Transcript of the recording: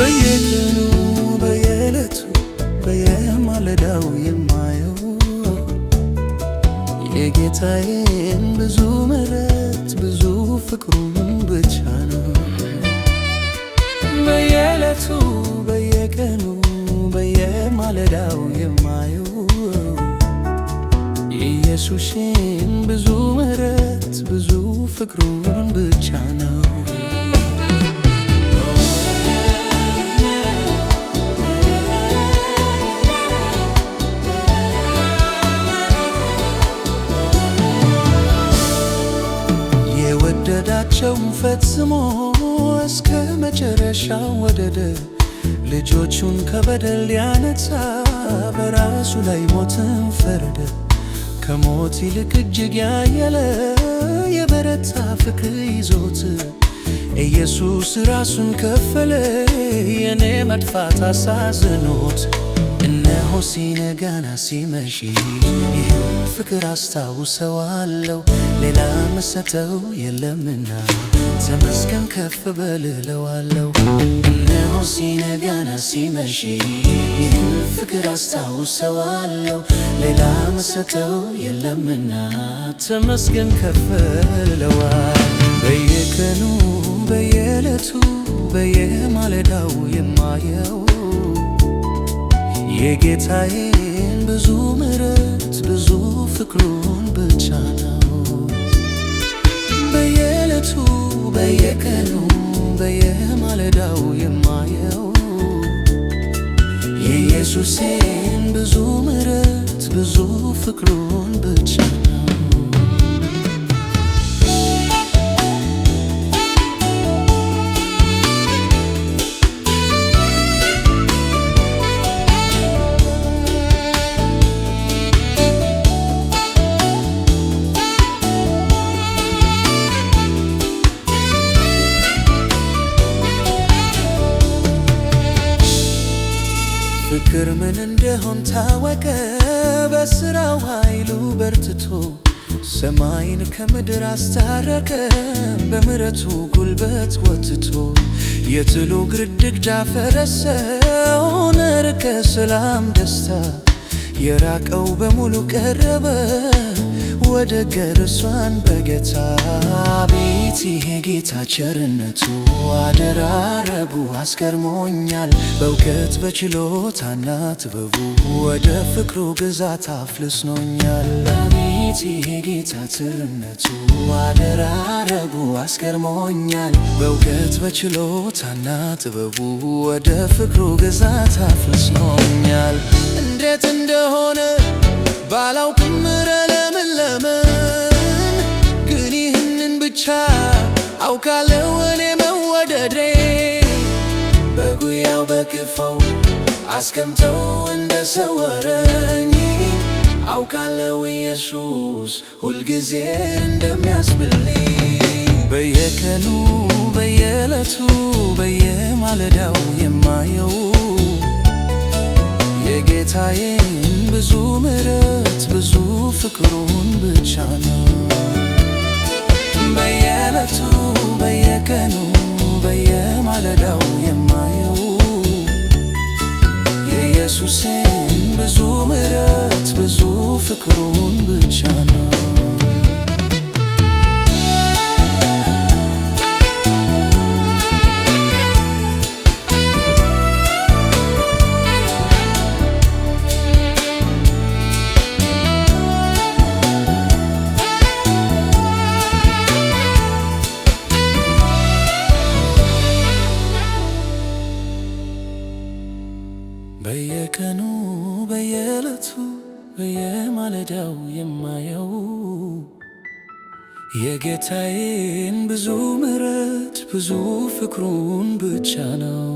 በየቀኑ በየዕለቱ በየማለዳው የማየው የጌታዬን ብዙ ምሕረት ብዙ ፍቅሩን ብቻ ነው። በየዕለቱ በየቀኑ በየማለዳው የማየው የኢየሱስን ብዙ ምሕረት ብዙ ፍቅሩን ብቻ ነው። የወደዳቸውን ፈጽሞ እስከ መጨረሻው ወደደ። ልጆቹን ከበደል ሊያነጻ በራሱ ላይ ሞትን ፈረደ። ከሞት ይልቅ እጅግ ያየለ የበረታ ፍቅር ይዞት ኢየሱስ ራሱን ከፈለ። የኔ መጥፋት አሳዝኖት እነሆ ሲነጋና ሲመሽ ይህን ፍቅር አስታውሰዋለሁ። ሌላ መሰተው የለምና ተመስገን ከፍ በል እለዋለሁ። እነሆ ሲነጋና ሲመሽ ይህን ፍቅር አስታውሰዋለሁ። ሌላ መሰተው የለምና ተመስገን ከፍ እለዋለሁ። በየቀኑ በየዕለቱ በየማለዳው የማየው የጌታዬን ብዙ ምሕረት ብዙ ፍቅሩን ብቻ ነው። በየዕለቱ በየቀኑ በየማለዳው የማየው የኢየሱስን ብዙ ምሕረት ብዙ ፍቅሩን ብቻ ነው። ፍቅር ምን እንደሆን ታወቀ በሥራው ኃይሉ በርትቶ ሰማይን ከምድር አስታረቀ በምሕረቱ ጉልበት ወጥቶ። የጥሉ ግድግዳ ፈረሰ ሆነ ርቀ ሰላም ደስታ የራቀው በሙሉ ቀረበ ወደ ገርሷን በጌታ ቤት። ይሄ ጌታ ቸርነቱ አደራረቡ አስገርሞኛል። በእውቀት በችሎታና ጥበቡ ወደ ፍቅሩ ግዛት አፍልሶኛል። አቤት ይሄ ጌታ ቸርነቱ አደራረቡ አስገርሞኛል። በእውቀት በችሎታና ጥበቡ ወደ ፍቅሩ ግዛት አፍልሶኛል። እንዴት እንደሆነ ባላውቅም ለምን ግን ይህንን ብቻ አውቃለሁ እኔ መወደዴ በጉያው በክፋው አስቀምጠው እንደሰወረኝ አውቃለሁ ኢየሱስ ሁልጊዜ እንደሚያስብልኝ። በየቀኑ በየዕለቱ በየማለዳው የማየው የጌታዬን ብዙ ምሕረት ብዙ ፍቅሩን ብቻ ነው። በየዕለቱ በየቀኑ በየማለዳው የማየው የኢየሱስን ብዙ ምሕረት ብዙ ፍቅሩን ብቻ ነው። በየቀኑ በየዕለቱ በየማለዳው የማየው የጌታዬን ብዙ ምሕረት ብዙ ፍቅሩን ብቻ ነው።